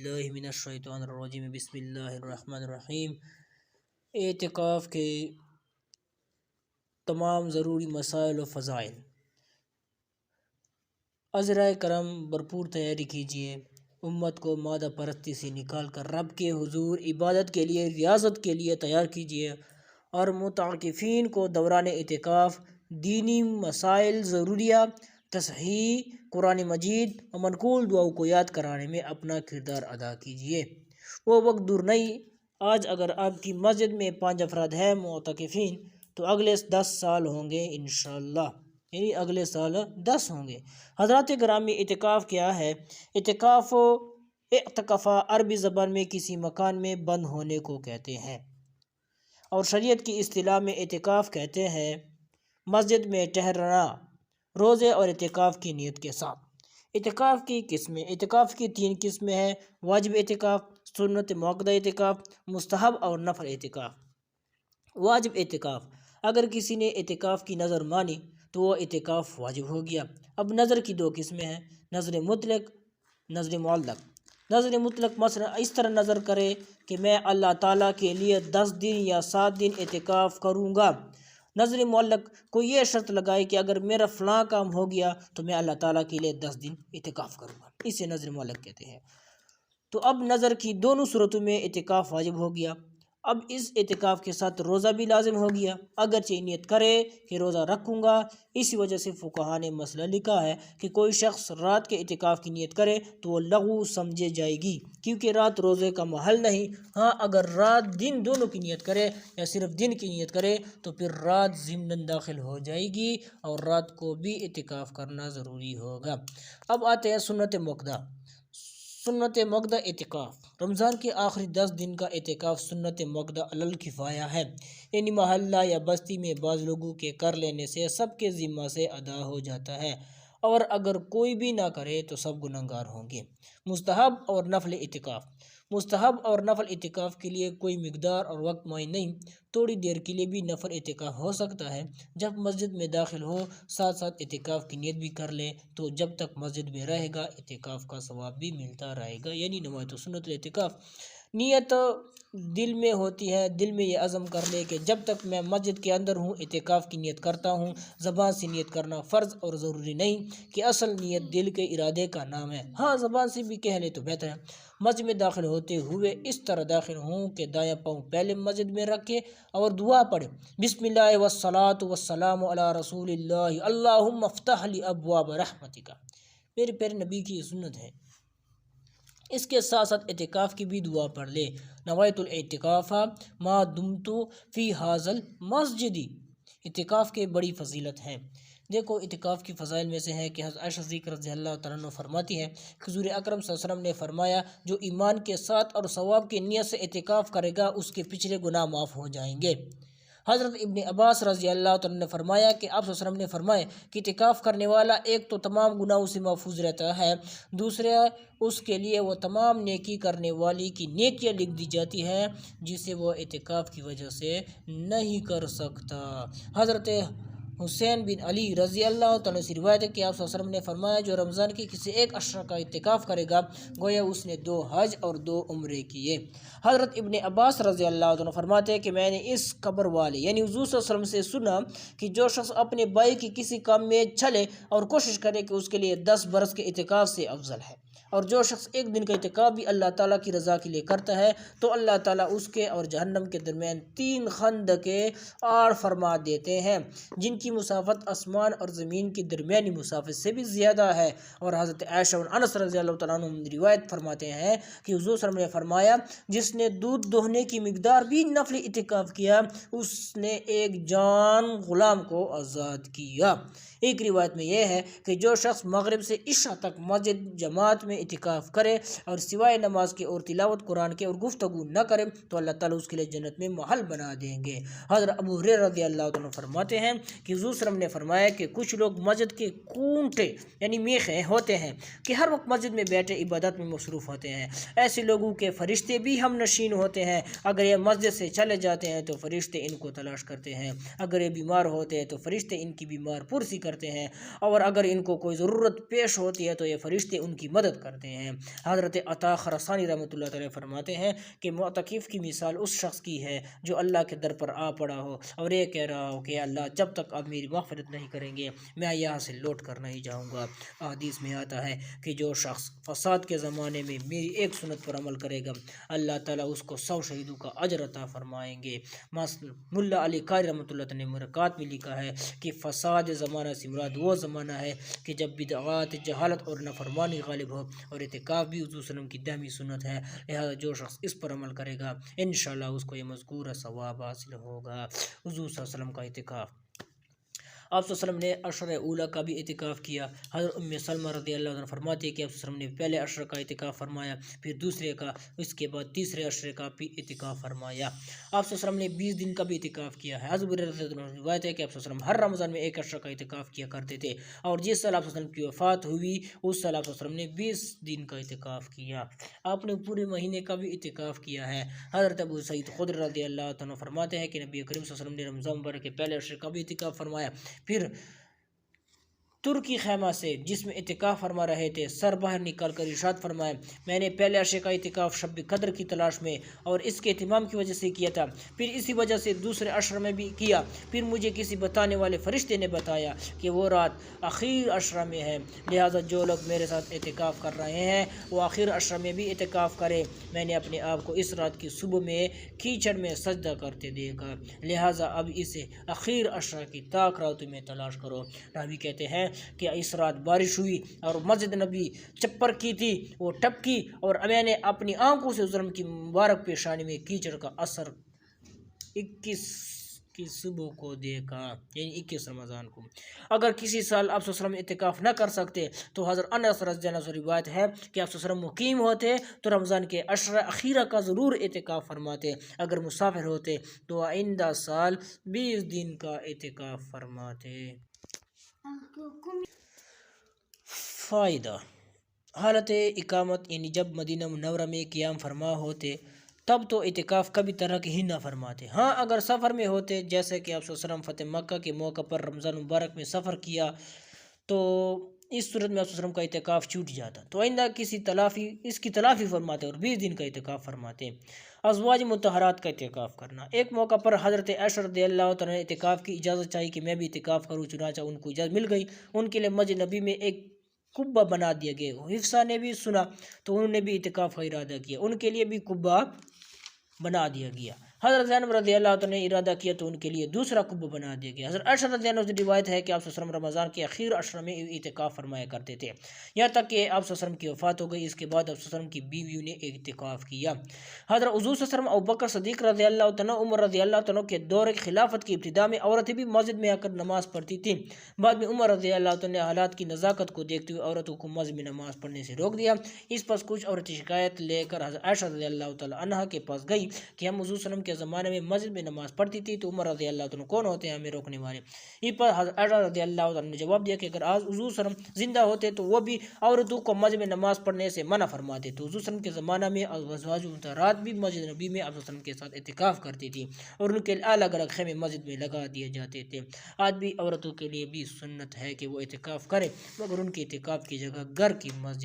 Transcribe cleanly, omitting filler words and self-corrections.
باللہ من الشیطان الرجیم بسم اللہ الرحمن الرحیم۔ اعتکاف کے تمام ضروری مسائل و فضائل۔ عذرائے کرم بھرپور تیاری کیجیے، امت کو مادہ پرستی سے نکال کر رب کے حضور عبادت کے لیے ریاضت کے لیے تیار کیجیے، اور متعاکفین کو دوران اعتکاف دینی مسائل ضروریہ، تصحیح قرآن مجید و منقول دعاؤں کو یاد کرانے میں اپنا کردار ادا کیجیے۔ وہ وقت دور نہیں، آج اگر آپ کی مسجد میں 5 افراد ہیں معتکفین تو اگلے 10 سال ہوں گے انشاءاللہ، یعنی اگلے سال 10 ہوں گے۔ حضرات گرامی، اعتکاف کیا ہے؟ اعتکاف اعتکافہ عربی زبان میں کسی مکان میں بند ہونے کو کہتے ہیں، اور شریعت کی اصطلاح میں اعتکاف کہتے ہیں مسجد میں ٹھہرنا روزے اور اعتکاف کی نیت کے ساتھ۔ اعتکاف کی قسمیں۔ اعتکاف کی 3 قسمیں ہیں: واجب اعتکاف، سنت مؤکدہ اعتکاف، مستحب اور نفل اعتکاف۔ واجب اعتکاف: اگر کسی نے اعتکاف کی نظر مانی تو وہ اعتکاف واجب ہو گیا۔ اب نظر کی 2 قسمیں ہیں: نظر مطلق، نظر معلق۔ نظر مطلق مثلا اس طرح نظر کرے کہ میں اللہ تعالیٰ کے لیے 10 دن یا 7 دن اعتکاف کروں گا۔ نظر معلق: کوئی یہ شرط لگائے کہ اگر میرا فلاں کام ہو گیا تو میں اللہ تعالیٰ کے لیے 10 دن اعتکاف کروں گا، اسے نظر معلق کہتے ہیں۔ تو اب نظر کی دونوں صورتوں میں اعتکاف واجب ہو گیا۔ اب اس اعتکاف کے ساتھ روزہ بھی لازم ہو گیا، اگرچہ نیت کرے کہ روزہ رکھوں گا۔ اسی وجہ سے فقہاء نے مسئلہ لکھا ہے کہ کوئی شخص رات کے اعتکاف کی نیت کرے تو وہ لغو سمجھے جائے گی، کیونکہ رات روزے کا محل نہیں۔ ہاں، اگر رات دن دونوں کی نیت کرے یا صرف دن کی نیت کرے تو پھر رات ضمن داخل ہو جائے گی، اور رات کو بھی اعتکاف کرنا ضروری ہوگا۔ اب آتے ہیں سنت مؤکدہ۔ سنت مؤکدہ اعتکاف: رمضان کے آخری 10 دن کا اعتکاف سنت مؤکدہ علی الکفایہ ہے، یعنی محلہ یا بستی میں بعض لوگوں کے کر لینے سے سب کے ذمہ سے ادا ہو جاتا ہے، اور اگر کوئی بھی نہ کرے تو سب گنہگار ہوں گے۔ مستحب اور نفل اعتکاف: مستحب اور نفل اعتکاف کے لیے کوئی مقدار اور وقت معین نہیں، تھوڑی دیر کے لیے بھی نفل اعتکاف ہو سکتا ہے۔ جب مسجد میں داخل ہو ساتھ ساتھ اعتکاف کی نیت بھی کر لے تو جب تک مسجد میں رہے گا اعتکاف کا ثواب بھی ملتا رہے گا، یعنی نوایت سنت الاعتکاف۔ نیت دل میں ہوتی ہے، دل میں یہ عزم کر لے کہ جب تک میں مسجد کے اندر ہوں اعتکاف کی نیت کرتا ہوں۔ زبان سے نیت کرنا فرض اور ضروری نہیں کہ اصل نیت دل کے ارادے کا نام ہے، ہاں زبان سے بھی کہہ لے تو بہتر ہے۔ مسجد میں داخل ہوتے ہوئے اس طرح داخل ہوں کہ دایاں پاؤں پہلے مسجد میں رکھے اور دعا پڑھے: بسم اللہ والصلاۃ والسلام علی رسول اللہ، اللہم افتح لی ابواب رحمتک۔ میرے پیارے نبی کی یہ سنت ہے۔ اس کے ساتھ ساتھ اعتکاف کی بھی دعا پڑھ لے: نویت الاعتکاف ما دمت فی ھذا المسجد۔ اعتکاف کے بڑی فضیلت ہے۔ دیکھو، اعتکاف کی فضائل میں سے ہے کہ حضرت عائشہ صدیقہ رضی اللہ تعالیٰ عنہ فرماتی ہے کہ حضور اکرم صلی اللہ علیہ وسلم نے فرمایا، جو ایمان کے ساتھ اور ثواب کی نیت سے اعتکاف کرے گا اس کے پچھلے گناہ معاف ہو جائیں گے۔ حضرت ابن عباس رضی اللہ تعالیٰ نے فرمایا کہ آپ صلی اللہ علیہ وسلم نے فرمایا کہ اعتکاف کرنے والا ایک تو تمام گناہوں سے محفوظ رہتا ہے، دوسرا اس کے لیے وہ تمام نیکی کرنے والی کی نیکیاں لکھ دی جاتی ہیں جسے وہ اعتکاف کی وجہ سے نہیں کر سکتا۔ حضرت حسین بن علی رضی اللہ تعالیٰ سے روایت ہے کہ آپ صلی اللہ علیہ وسلم نے فرمایا، جو رمضان کے کسی ایک عشرہ کا اعتکاف کرے گا گویا اس نے 2 حج اور 2 عمرے کیے۔ حضرت ابن عباس رضی اللہ عنہ فرماتے ہیں کہ میں نے اس قبر والے یعنی حضور صلی اللہ علیہ وسلم سے سنا کہ جو شخص اپنے بھائی کی کسی کام میں چلے اور کوشش کرے کہ اس کے لیے 10 برس کے اعتکاف سے افضل ہے، اور جو شخص 1 دن کا اعتکاف بھی اللہ تعالیٰ کی رضا کے لیے کرتا ہے تو اللہ تعالیٰ اس کے اور جہنم کے درمیان 3 خندقیں آڑ فرما دیتے ہیں، جن کی مسافت آسمان اور زمین کی درمیانی مسافت سے بھی زیادہ ہے۔ اور حضرت عائشہ بن انس رضی اللہ تعالیٰ عنہ روایت فرماتے ہیں کہ حضور صلی اللہ علیہ وسلم نے فرمایا، جس نے دودھ دوہنے کی مقدار بھی نفل اعتکاف کیا اس نے ایک جان غلام کو آزاد کیا۔ ایک روایت میں یہ ہے کہ جو شخص مغرب سے عشاء تک مسجد جماعت میں اعتکاف کرے اور سوائے نماز کے اور تلاوت قرآن کے اور گفتگو نہ کرے تو اللہ تعالیٰ اس کے لیے جنت میں محل بنا دیں گے۔ حضرت ابو ہریرہ رضی اللہ عنہ فرماتے ہیں کہ حضور صلی اللہ علیہ وسلم نے فرمایا کہ کچھ لوگ مسجد کے کونٹے یعنی میخیں ہوتے ہیں کہ ہر وقت مسجد میں بیٹھے عبادت میں مصروف ہوتے ہیں، ایسے لوگوں کے فرشتے بھی ہم نشین ہوتے ہیں، اگر یہ مسجد سے چلے جاتے ہیں تو فرشتے ان کو تلاش کرتے ہیں، اگر یہ بیمار ہوتے ہیں تو فرشتے ان کی بیمار پرسی کرتے کرتے ہیں، اور اگر ان کو کوئی ضرورت پیش ہوتی ہے تو یہ فرشتے ان کی مدد کرتے ہیں۔ حضرت عطا خراسانی رحمۃ اللہ تعالی فرماتے ہیں کہ معتکف کی مثال اس شخص کی ہے جو اللہ کے در پر آ پڑا ہو اور یہ کہہ رہا ہو کہ اللہ جب تک آپ میری مغفرت نہیں کریں گے میں یہاں سے لوٹ کر نہیں جاؤں گا۔ حدیث میں آتا ہے کہ جو شخص فساد کے زمانے میں میری ایک سنت پر عمل کرے گا اللہ تعالیٰ اس کو 100 شہیدوں کا اجر عطا فرمائیں گے۔ ملا علی قاری رحمۃ اللہ تعالیٰ نے مرکات میں لکھا ہے کہ فساد زمانہ سے مراد وہ زمانہ ہے کہ جب بدعات، جہالت اور نافرمانی غالب ہو، اور اعتکاف بھی حضور صلی اللہ علیہ وسلم کی دائمی سنت ہے، لہذا جو شخص اس پر عمل کرے گا انشاءاللہ اس کو یہ مذکورہ ثواب حاصل ہوگا۔ حضور صلی اللہ علیہ وسلم کا اعتکاف، آپ صلی اللہ علیہ وسلم نے عشر اولیٰ کا بھی اعتکاف کیا۔ حضرت ام سلمہ رضی اللہ عنہ فرماتی ہے کہ آپ صلی اللہ علیہ وسلم نے پہلے عشر کا اعتکاف فرمایا، پھر دوسرے کا، اس کے بعد تیسرے عشر کا بھی اعتکاف فرمایا۔ آپ صلی اللہ علیہ وسلم نے 20 دن کا بھی اعتکاف کیا ہے۔ حضرت رضی اللہ عنہ روایت ہے کہ آپ صلی اللہ علیہ وسلم ہر رمضان میں ایک عشر کا اعتکاف کیا کرتے تھے، اور جس سال آپ صلی اللہ علیہ وسلم کی وفات ہوئی اس سال آپ صلی اللہ علیہ وسلم نے 20 دن کا اعتکاف کیا۔ آپ نے پورے مہینے کا بھی اعتکاف کیا ہے۔ حضرت ابو سعید خدری رضی اللہ عنہ فرماتے ہیں کہ نبی کریم صلی اللہ علیہ وسلم نے رمضان مبارک کے پہلے عشر کا بھی اعتکاف فرمایا، پھر ترکی خیمہ سے جس میں اعتکاف فرما رہے تھے سر باہر نکال کر ارشاد فرمایا، میں نے پہلے عشرے کا اعتکاف شب قدر کی تلاش میں اور اس کے اہتمام کی وجہ سے کیا تھا، پھر اسی وجہ سے دوسرے عشر میں بھی کیا، پھر مجھے کسی بتانے والے فرشتے نے بتایا کہ وہ رات آخر عشرہ میں ہے، لہٰذا جو لوگ میرے ساتھ اعتکاف کر رہے ہیں وہ آخر عشرہ میں بھی اعتکاف کرے۔ میں نے اپنے آپ کو اس رات کی صبح میں کیچڑ میں سجدہ کرتے دیکھا، لہٰذا اب اسے آخر عشرہ کی طاق راتوں میں تلاش کرو۔ راوی کہتے ہیں کہ اس رات بارش ہوئی اور مسجد نبی چپر کی تھی، وہ ٹپکی، اور میں نے اپنی آنکھوں سے حضور کی مبارک پیشانی میں کیچڑ کا اثر 21 کی صبح کو دیکھا، یعنی 21 رمضان کو۔ اگر کسی سال آپ صلی اللہ علیہ وسلم اعتکاف نہ کر سکتے تو حضرت انس رضی اللہ عنہ سے روایت ہے کہ آپ صلی اللہ علیہ وسلم مقیم ہوتے تو رمضان کے عشر اخیرہ کا ضرور اعتکاف فرماتے، اگر مسافر ہوتے تو آئندہ سال 20 دن کا اعتکاف فرماتے۔ فائدہ: حالت اقامت یعنی جب مدینہ منورہ میں قیام فرما ہوتے تب تو اعتکاف کبھی ترک ہی نہ فرماتے، ہاں اگر سفر میں ہوتے جیسے کہ آپ صلی اللہ علیہ وسلم فتح مکہ کے موقع پر رمضان مبارک میں سفر کیا تو اس صورت میں آپ صلی اللہ علیہ وسلم کا اعتکاف چھوٹ جاتا تو آئندہ اس کی تلافی فرماتے اور 20 دن کا اعتکاف فرماتے۔ ازواج مطہرات کا اعتکاف کرنا، ایک موقع پر حضرت عائشہ رضی اللہ تعالیٰ نے اعتکاف کی اجازت چاہی کہ میں بھی اعتکاف کروں، چنانچہ ان کو اجازت مل گئی۔ ان کے لیے مسجد نبی میں ایک قبہ بنا دیا گیا۔ حفصہ نے بھی سنا تو انہوں نے بھی اعتکاف کا ارادہ کیا، ان کے لیے بھی قبہ بنا دیا گیا۔ حضرت زینب رضی اللہ عنہ نے ارادہ کیا تو ان کے لیے دوسرا قبہ بنا دیا گیا۔ حضرت عائشہ رضی اللہ عنہ سے روایت ہے کہ آپ صلی اللہ علیہ وسلم رمضان کے اخیر عشر میں اعتکاف فرمایا کرتے تھے، یہاں تک کہ آپ صلی اللہ علیہ وسلم کی وفات ہو گئی، اس کے بعد آپ صلی اللہ علیہ وسلم کی بیویوں نے اعتکاف کیا۔ حضرت حضور صلی اللہ علیہ وسلم ابوبکر صدیق رضی اللہ عنہ، عمر رضی اللہ عنہ کے دور خلافت کی ابتدا میں عورتیں بھی مسجد میں آ کر نماز پڑھتی تھیں، بعد میں عمر رضی اللہ عنہ نے حالات کی نزاکت کو دیکھتے ہوئے عورتوں کو مسجد میں نماز پڑھنے سے روک دیا۔ اس پر کچھ عورتیں شکایت لے کر حضرت عائشہ رضی اللہ تعالی عنہ کے پاس گئی کہ ہم حضور صلی اللہ علیہ وسلم کے زمانے میں مسجد میں نماز پڑھتی تھی، تو عمر رضی اللہ عنہ کون ہوتے ہیں ہمیں روکنے والے؟ اس پر حضرت عائشہ رضی اللہ عنہ نے جواب دیا کہ اگر آج حضور صلی اللہ علیہ وسلم زندہ ہوتے تو وہ بھی عورتوں کو مسجد میں نماز پڑھنے سے منع فرماتے۔ تو حضور صلی اللہ علیہ وسلم کے زمانہ میں ازواج مطہرات بھی مسجد نبی میں آپ صلی اللہ علیہ وسلم کے ساتھ اعتکاف کرتی تھی اور ان کے الگ الگ خیمے مسجد میں لگا دیے جاتے تھے۔ آج بھی عورتوں کے لیے بھی سنت ہے کہ وہ اعتکاف کریں، مگر ان کے اعتکاف کی جگہ گھر کی مسجد